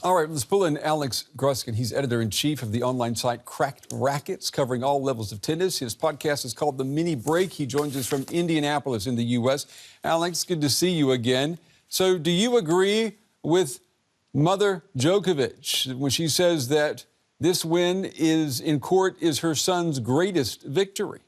All right, let's pull in Alex Gruskin. He's editor-in-chief of the online site Cracked Racquets, covering all levels of tennis. His podcast is called The Mini Break. He joins us from Indianapolis in the U.S. Alex, good to see you again. So do you agree with Mother Djokovic when she says that this win in court is her son's greatest victory?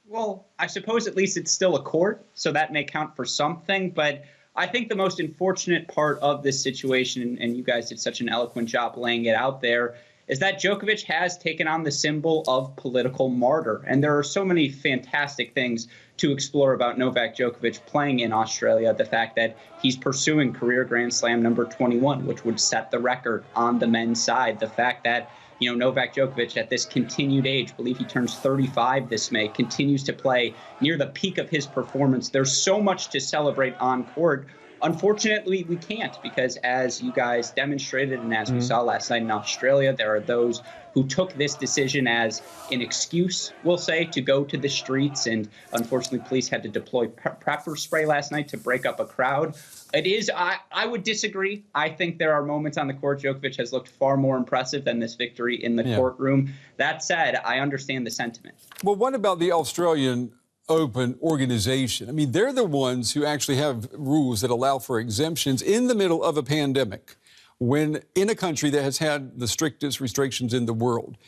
Well, I suppose at least it's still a court, so that may count for something. But I think the most unfortunate part of this situation, and you guys did such an eloquent job laying it out there, is that Djokovic has taken on the symbol of political martyr. And there are so many fantastic things to explore about Novak Djokovic playing in Australia. The fact that he's pursuing career Grand Slam number 21, which would set the record on the men's side. The fact that Novak Djokovic at this continued age, I believe he turns 35 this May, continues to play near the peak of his performance. There's so much to celebrate on court. Unfortunately, we can't because, as you guys demonstrated and as we saw last night in Australia, there are those who took this decision as an excuse, we'll say, to go to the streets. And unfortunately, police had to deploy pepper spray last night to break up a crowd. I would disagree. I think there are moments on the court Djokovic has looked far more impressive than this victory in the courtroom. That said, I understand the sentiment. Well, what about the Australian Open organization? I mean, they're the ones who actually have rules that allow for exemptions in the middle of a pandemic, when in a country that has had the strictest restrictions in the world.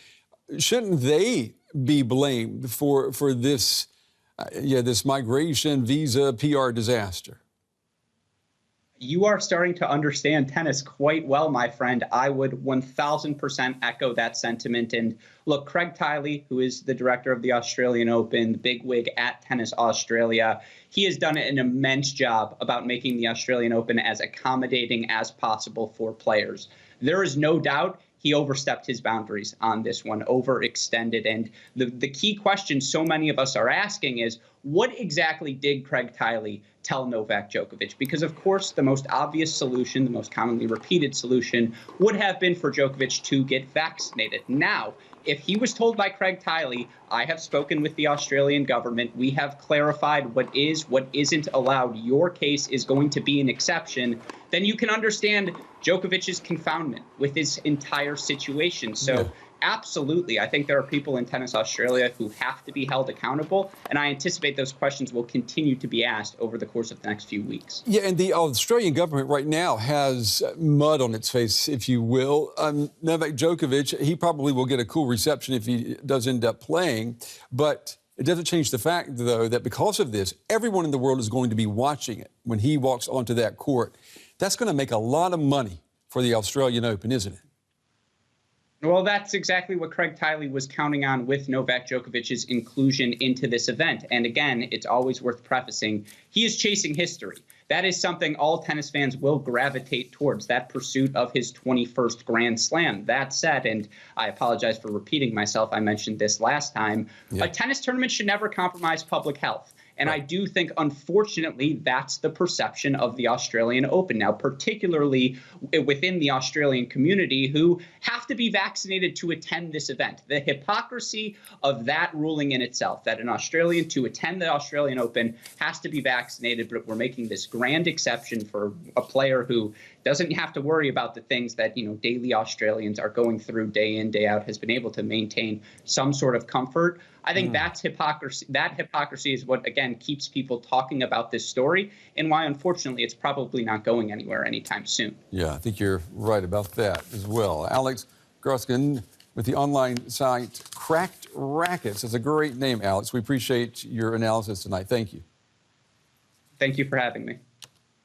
Shouldn't they be blamed for this, this migration visa PR disaster? You are starting to understand tennis quite well, my friend. I would 1,000% echo that sentiment. And look, Craig Tiley, who is the director of the Australian Open, the bigwig at Tennis Australia, he has done an immense job about making the Australian Open as accommodating as possible for players. There is no doubt he overstepped his boundaries on this one, overextended. And the key question so many of us are asking is, what exactly did Craig Tiley tell Novak Djokovic? Because, of course, the most obvious solution, the most commonly repeated solution, would have been for Djokovic to get vaccinated. Now, if he was told by Craig Tiley, I have spoken with the Australian government, we have clarified what is, what isn't allowed, your case is going to be an exception, then you can understand Djokovic's confoundment with his entire situation. So absolutely, I think there are people in Tennis Australia who have to be held accountable, and I anticipate those questions will continue to be asked over the course of the next few weeks. Yeah, and the Australian government right now has mud on its face, if you will. Novak Djokovic, he probably will get a cool reception if he does end up playing, but it doesn't change the fact, though, that because of this, everyone in the world is going to be watching it when he walks onto that court. That's going to make a lot of money for the Australian Open, isn't it? Well, that's exactly what Craig Tiley was counting on with Novak Djokovic's inclusion into this event. And again, it's always worth prefacing, he is chasing history. That is something all tennis fans will gravitate towards, that pursuit of his 21st Grand Slam. That said, and I apologize for repeating myself, I mentioned this last time, a tennis tournament should never compromise public health. And I do think, unfortunately, that's the perception of the Australian Open now, particularly within the Australian community who have to be vaccinated to attend this event. The hypocrisy of that ruling in itself, that an Australian to attend the Australian Open has to be vaccinated, but we're making this grand exception for a player who doesn't have to worry about the things that, daily Australians are going through day in, day out, has been able to maintain some sort of comfort. I think that's hypocrisy. That hypocrisy is what, again, keeps people talking about this story and why, unfortunately, it's probably not going anywhere anytime soon. Yeah, I think you're right about that as well. Alex Gruskin with the online site Cracked Racquets. It's a great name, Alex. We appreciate your analysis tonight. Thank you. Thank you for having me.